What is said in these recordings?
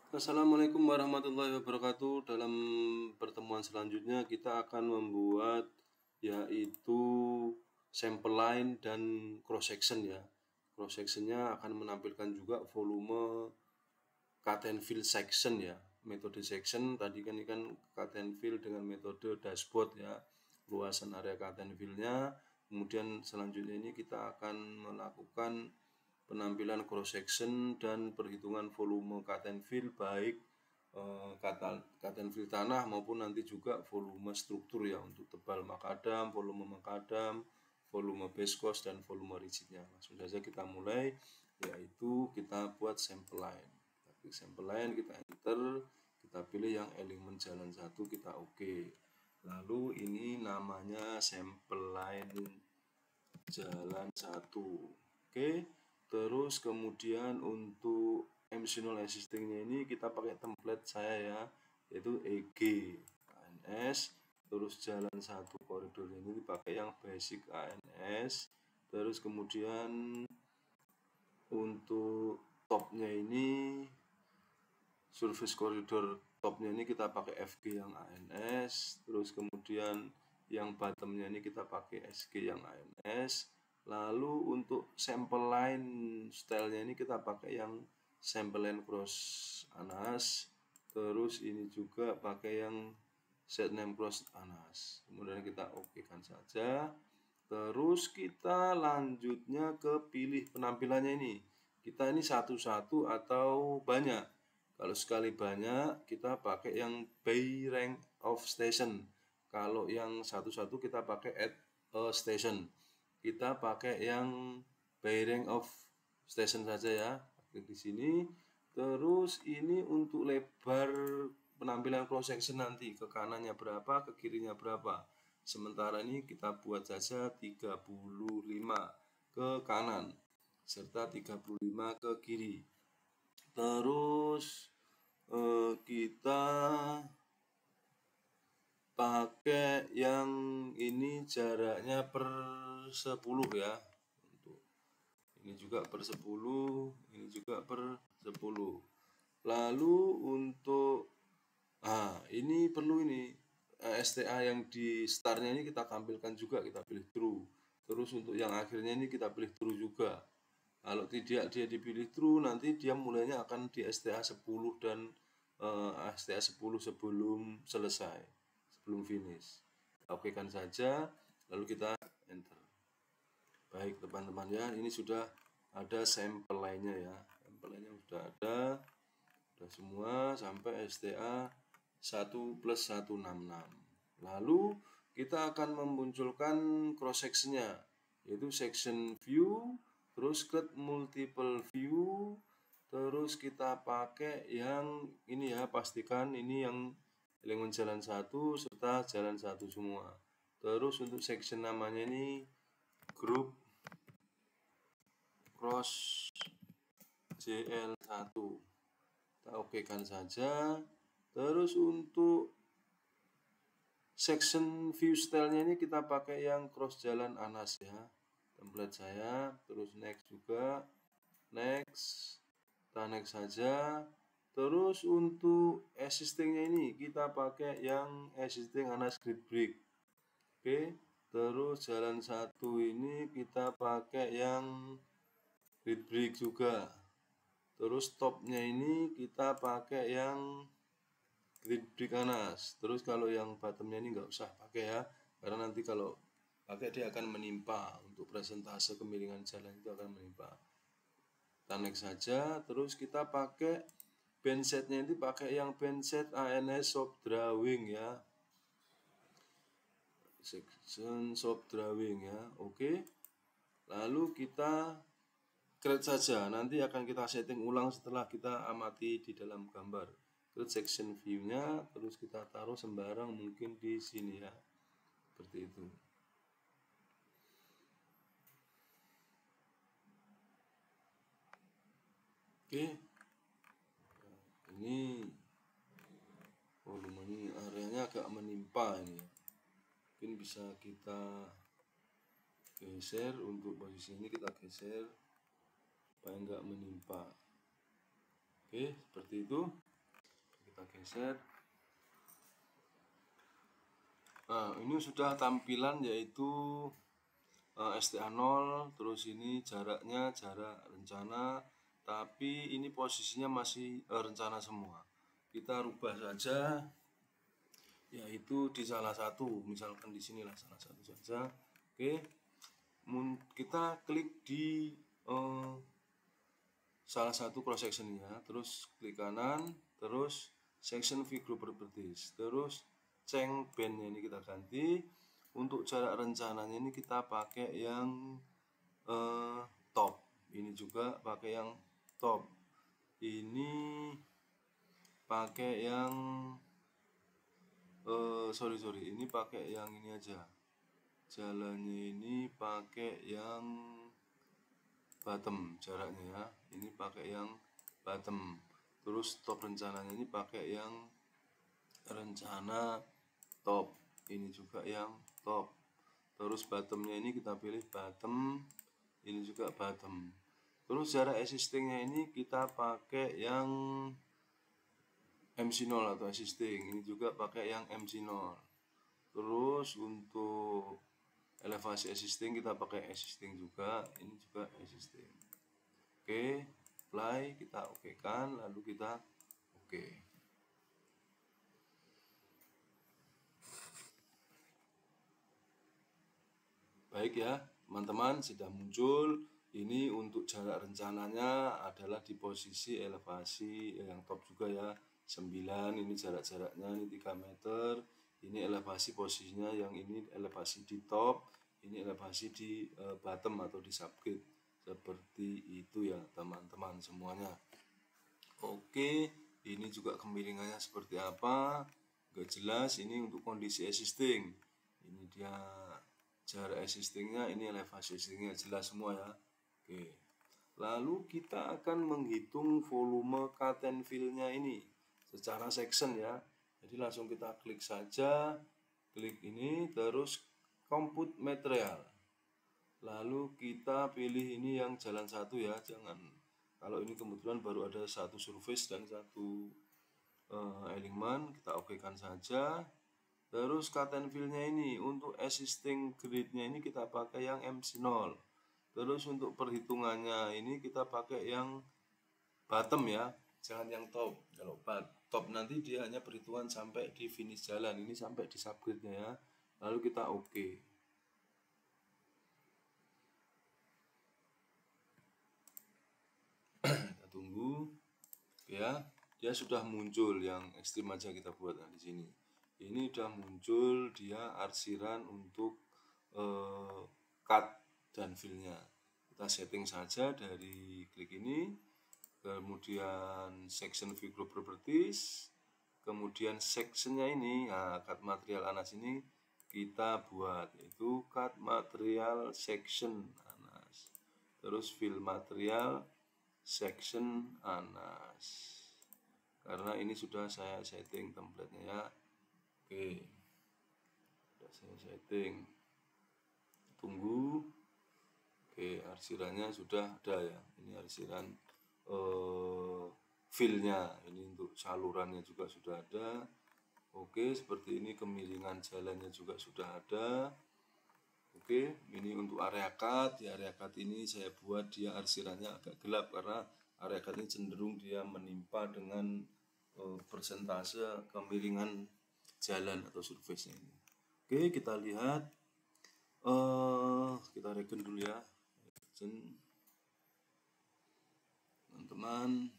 Assalamualaikum warahmatullahi wabarakatuh. Dalam pertemuan selanjutnya kita akan membuat yaitu sampel line dan cross section ya. Cross sectionnya akan menampilkan juga volume cut and fill section ya. Metode section tadi kan ini kan cut and fill dengan metode dashboard ya. Luasan area cut and fill-nya. Kemudian selanjutnya ini kita akan melakukan penampilan cross section dan perhitungan volume cut and fill baik cut and fill tanah maupun nanti juga volume struktur ya, untuk tebal makadam, volume base course dan volume rigidnya. Langsung saja kita mulai, yaitu kita buat sampel line. Kita klik sampel line, kita enter, kita pilih yang elemen jalan 1, kita oke. Lalu ini namanya sampel line jalan 1. Oke. Terus kemudian untuk emissional existing-nya ini kita pakai template saya ya, yaitu EG ANS. Terus jalan 1 koridor ini dipakai yang basic ANS. Terus kemudian untuk topnya ini, surface koridor topnya ini kita pakai FG yang ANS. Terus kemudian yang bottomnya ini kita pakai SG yang ANS. Lalu untuk sampel line stylenya ini kita pakai yang sampel line cross ANAS. Terus ini juga pakai yang set name cross ANAS. Kemudian kita oke kan saja. Terus kita lanjutnya ke pilih penampilannya ini. Kita ini satu-satu atau banyak. Kalau sekali banyak kita pakai yang by rank of station. Kalau yang satu-satu kita pakai add a station. Kita pakai yang by rank of station saja ya. Klik di sini. Terus ini untuk lebar penampilan cross section nanti, ke kanannya berapa, ke kirinya berapa. Sementara ini kita buat saja 35 ke kanan serta 35 ke kiri. Terus kita pakai yang ini jaraknya per 10 ya. Untuk ini juga per 10, ini juga per 10. Lalu untuk ini perlu ini STA yang di startnya ini kita tampilkan juga, kita pilih true. Terus untuk yang akhirnya ini kita pilih true juga. Kalau tidak dia dipilih true, nanti dia mulainya akan di STA 10 dan STA 10 sebelum selesai, sebelum finish. Oke kan saja, lalu kita enter. Baik teman-teman ya, ini sudah ada sampel lainnya ya. Sampel lainnya sudah ada, sudah semua sampai STA 1+166. Lalu kita akan memunculkan cross sectionnya, yaitu section view, terus create multiple view. Terus kita pakai yang ini ya, pastikan ini yang elemen jalan 1 serta jalan 1 semua. Terus untuk section namanya ini group cross JL1. Kita oke kan saja. Terus untuk section view style-nya ini kita pakai yang cross jalan ANAS ya, template saya. Terus next juga, next, kita next saja. Terus untuk existing-nya ini kita pakai yang existing ANAS grid brick. Oke. Terus jalan 1 ini kita pakai yang grid brick juga. Terus topnya ini kita pakai yang grid brick ANAS. Terus kalau yang bottomnya ini nggak usah pakai ya, karena nanti kalau pakai dia akan menimpa, untuk presentase kemiringan jalan itu akan menimpa. Kita next saja. Terus kita pakai band setnya itu pakai yang band set ANS shop drawing ya, section shop drawing ya. Oke. Lalu kita create saja, nanti akan kita setting ulang setelah kita amati di dalam gambar. Create section view-nya, terus kita taruh sembarang, mungkin di sini ya, seperti itu. Oke. Ini volume ini areanya agak menimpa ini. Mungkin bisa kita geser, untuk posisi ini kita geser supaya enggak menimpa. Oke, seperti itu. kita geser. Nah, ini sudah tampilan yaitu STA0, terus ini jaraknya jarak rencana, tapi ini posisinya masih rencana semua. Kita rubah saja, yaitu di salah satu, misalkan di sinilah salah satu saja. Oke, kita klik di salah satu cross sectionnya, terus klik kanan, terus section view group properties, terus change bandnya ini kita ganti. Untuk jarak rencananya ini kita pakai yang top, ini juga pakai yang top, ini pakai yang ini pakai yang ini aja, jalannya ini pakai yang bottom jaraknya ya, ini pakai yang bottom. Terus top rencananya ini pakai yang rencana top, ini juga yang top. Terus bottomnya ini kita pilih bottom, ini juga bottom. Terus jarak existingnya ini kita pakai yang MC0 atau existing, ini juga pakai yang MC0. Terus untuk elevasi existing kita pakai existing juga, ini juga existing. Oke, apply, kita oke kan, lalu kita oke. Baik ya teman-teman, sudah muncul. Ini untuk jarak rencananya adalah di posisi elevasi yang top juga ya, 9, ini jarak-jaraknya ini 3 meter. Ini elevasi posisinya, yang ini elevasi di top, ini elevasi di bottom atau di subgrade. Seperti itu ya teman-teman semuanya. Oke, ini juga kemiringannya seperti apa, gak jelas. Ini untuk kondisi existing, ini dia jarak existingnya, ini elevasi existingnya, jelas semua ya. Oke, lalu kita akan menghitung volume cut and fill-nya ini secara section ya. Jadi langsung kita klik saja, klik ini, terus compute material. Lalu kita pilih ini yang jalan satu ya, jangan, kalau ini kebetulan baru ada satu surface dan satu element, kita okekan saja. Terus cut and fill-nya ini untuk existing grade-nya ini kita pakai yang MC0. Terus untuk perhitungannya ini kita pakai yang bottom ya, jangan yang top. Kalau top nanti dia hanya perhitungan sampai di finish jalan, ini sampai di subgrade-nya ya. Lalu kita oke. Kita tunggu ya, dia sudah muncul. Yang ekstrim aja kita buat di sini. Ini udah muncul dia arsiran untuk cut dan fill-nya. Kita setting saja dari klik ini, kemudian section view group properties, kemudian sectionnya ini, nah, cut material anas ini kita buat, yaitu cut material section anas, terus fill material section anas, karena ini sudah saya setting template-nya ya. Oke, sudah saya setting, tunggu. Oke, arsirannya sudah ada ya, ini arsiran fill-nya, ini untuk salurannya juga sudah ada. Oke, seperti ini kemiringan jalannya juga sudah ada. Oke, ini untuk area cut. Di area cut ini saya buat dia arsirannya agak gelap karena area cut ini cenderung dia menimpa dengan persentase kemiringan jalan atau surface-nya ini. Oke, kita lihat, kita regen dulu ya teman-teman.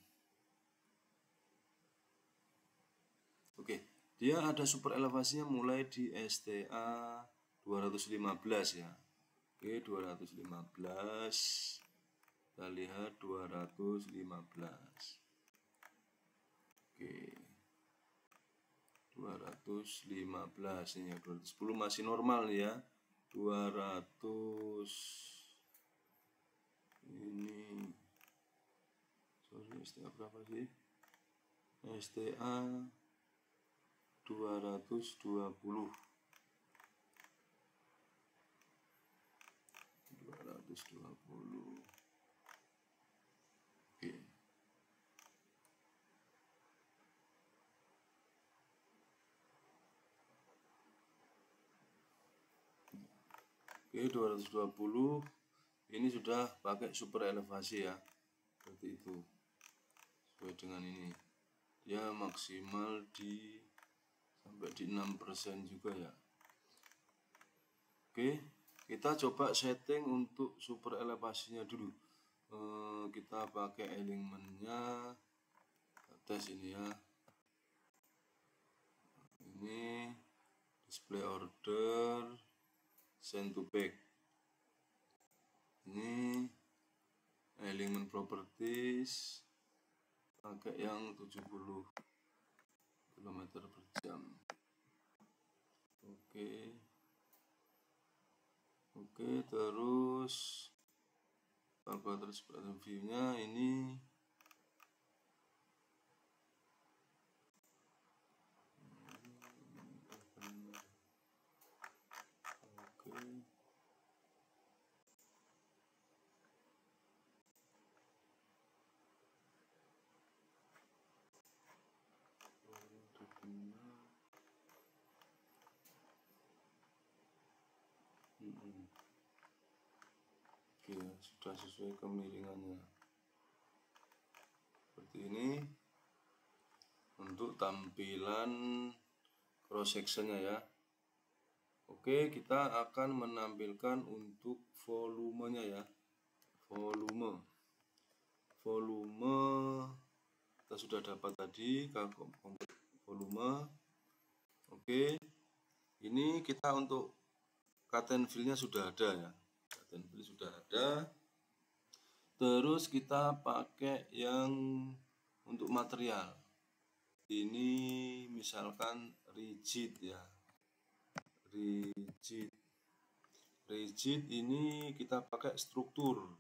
Oke, dia ada super elevasinya mulai di STA 215 ya. Oke, 215, kita lihat 215. Oke, 215 ini ya, 210 masih normal ya. 200 ini, sorry, STA berapa sih? STA 220. Oke. Oke, 220 ini sudah pakai super elevasi ya, seperti itu. Sesuai dengan ini ya, maksimal di sampai di 6% juga ya. Oke, kita coba setting untuk super elevasinya dulu. Kita pakai alignmentnya, tes ini ya. Ini display order, send to back. Ini alignment properties, pakai yang 70 km per jam. Oke, terus kalkulator seperti view-nya ini oke, sudah sesuai kemiringannya seperti ini. Untuk tampilan cross sectionnya ya. Oke, kita akan menampilkan untuk volumenya ya. Volume kita sudah dapat tadi volume. Oke, ini kita untuk cut and fill-nya sudah ada ya. Cut and fill sudah ada. Terus kita pakai yang untuk material. Ini misalkan rigid ya. Rigid ini kita pakai struktur.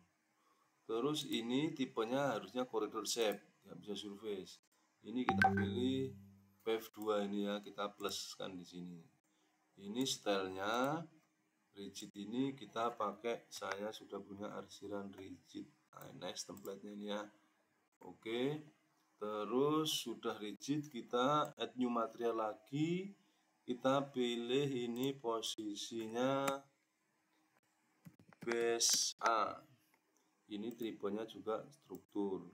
Terus ini tipenya harusnya corridor shape, nggak bisa surface. Ini kita pilih PF2 ini ya, kita pluskan di sini. Ini stylenya rigid, ini kita pakai, saya sudah punya arsiran rigid. Nah, next template-nya ini ya. Oke, terus sudah rigid, kita add new material lagi. Kita pilih ini posisinya base A. Ini tipenya juga struktur.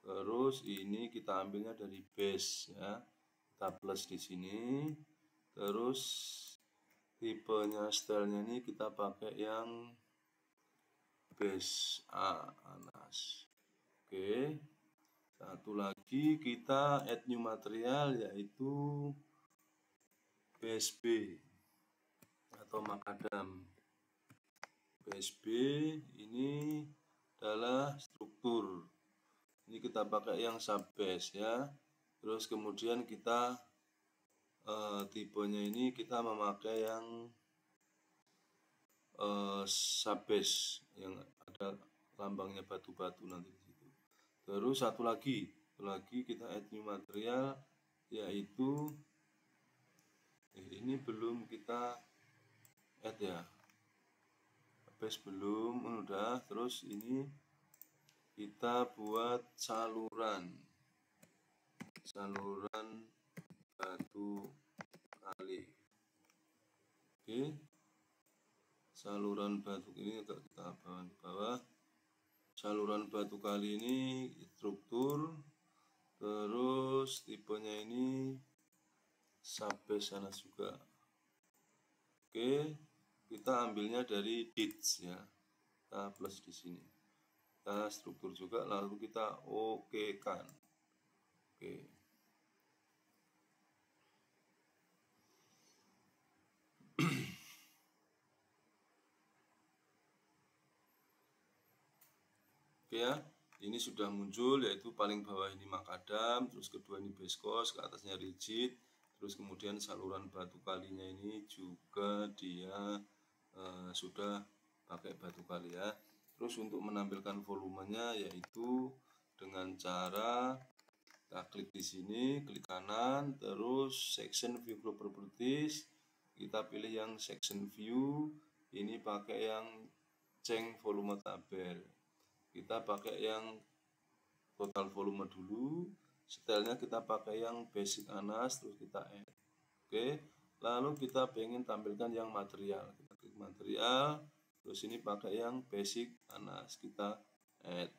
Terus ini kita ambilnya dari base ya. Kita plus di sini. Terus tipenya stylenya ini kita pakai yang base A anas. Oke. Satu lagi kita add new material yaitu base B atau makadam. Base B ini adalah struktur. Ini kita pakai yang subbase ya. Terus kemudian kita tipenya ini kita memakai yang subbase yang ada lambangnya batu-batu nanti di situ. Terus satu lagi kita add new material yaitu ini belum kita add ya. Base belum, udah. Terus ini kita buat saluran batu kali. Oke, saluran batu ini agak kita bawah. Saluran batu kali ini struktur, terus tipenya ini subbase sana juga. Oke, kita ambilnya dari ditch ya, kita plus di sini. Kita struktur juga, lalu kita oke kan. Oke. Oke ya, ini sudah muncul, yaitu paling bawah ini makadam, terus kedua ini base course, ke atasnya rigid, terus kemudian saluran batu kalinya ini juga dia sudah pakai batu kali ya. Terus untuk menampilkan volumenya yaitu dengan cara kita klik di sini, klik kanan, terus section view flow properties, kita pilih yang section view, ini pakai yang change volume tabel. Kita pakai yang total volume dulu, stylenya kita pakai yang basic anas, terus kita add. Oke, lalu kita pengen tampilkan yang material, kita klik material, Terus ini pakai yang basic Anas, kita add.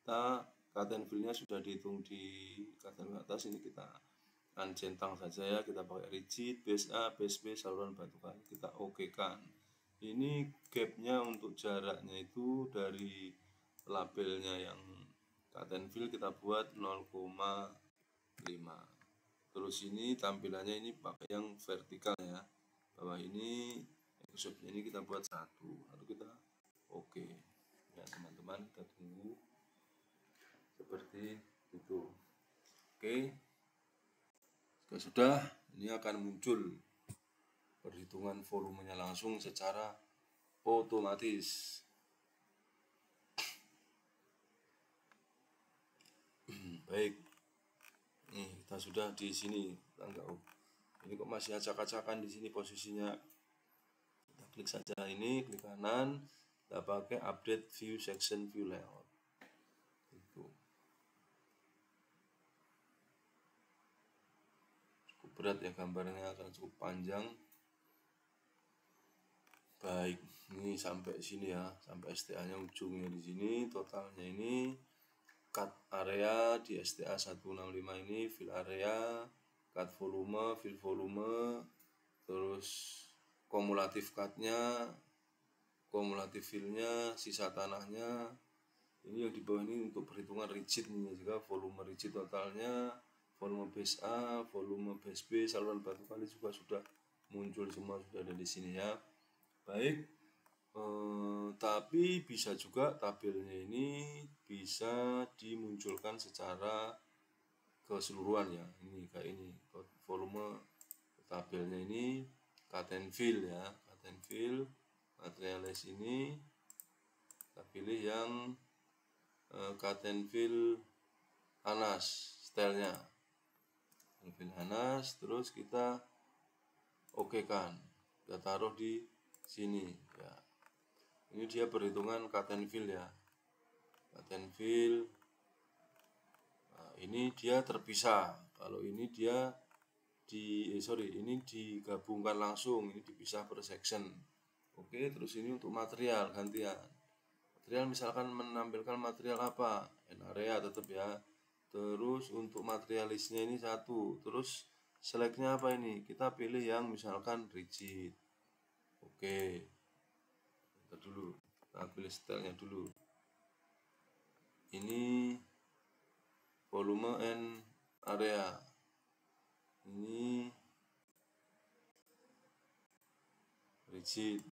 Kita cut and fill-nya sudah dihitung di kata atas, ini kita centang saja ya, kita pakai rigid, base A, base B, saluran batu kali, kita oke kan. Ini gapnya untuk jaraknya itu dari labelnya yang cut and fill kita buat 0,5. Terus ini tampilannya ini pakai yang vertikal ya, bawah ini exhaust-nya ini kita buat 1, lalu kita oke ya teman-teman, kita tunggu seperti itu. Oke, jika sudah, ini akan muncul perhitungan volumenya langsung secara otomatis. Baik, nih kita sudah di sini. Ini kok masih acak-acakan di sini posisinya. Kita klik saja ini, klik kanan, kita pakai update view section view layout. Itu cukup berat ya, gambarnya akan cukup panjang. Baik, ini sampai sini ya, sampai STA-nya ujungnya di sini. Totalnya ini cut area di STA 165 ini, fill area, cut volume, fill volume, terus kumulatif cut-nya, kumulatif fill-nya, sisa tanahnya. Ini yang di bawah ini untuk perhitungan rigid nih, juga volume rigid totalnya, volume base A, volume base B, saluran batu kali juga sudah muncul semua, sudah ada di sini ya. Baik, tapi bisa juga tabelnya ini bisa dimunculkan secara keseluruhan ya. Ini kayak ini, volume tabelnya ini cut and fill ya, cut and fill, materialis ini kita pilih yang cut and fill Anas stylenya, fill Anas, terus kita oke kan, kita taruh di sini ya. Ini dia perhitungan cut and fill ya, cut and fill. Nah, ini dia terpisah. Kalau ini dia ini digabungkan langsung, ini dipisah per section. Oke, terus ini untuk material gantian. Material misalkan menampilkan material apa, area tetap ya. Terus untuk materialisnya ini 1. Terus select-nya apa ini? Kita pilih yang misalkan rigid. Oke, kita dulu, kita pilih stylenya dulu. Ini volume and area. Ini rigid.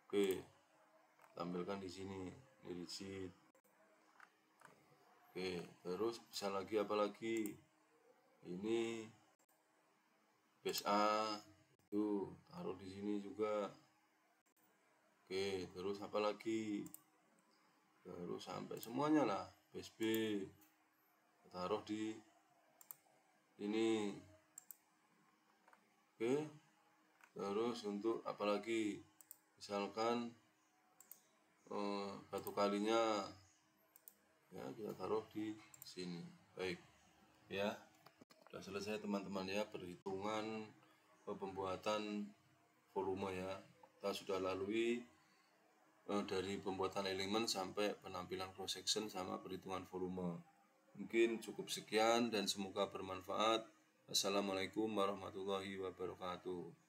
Oke, tampilkan di sini. Ini rigid. Oke, terus bisa lagi apa lagi? Ini base A, itu taruh di sini juga. Oke, terus apa lagi? Terus sampai semuanya lah, base B taruh di ini. Oke, terus untuk apa lagi? Misalkan batu kalinya ya, kita taruh di sini. Baik ya, sudah selesai teman-teman ya perhitungan pembuatan volume ya. Kita sudah lalui dari pembuatan elemen sampai penampilan cross section sama perhitungan volume. Mungkin cukup sekian dan semoga bermanfaat. Assalamualaikum warahmatullahi wabarakatuh.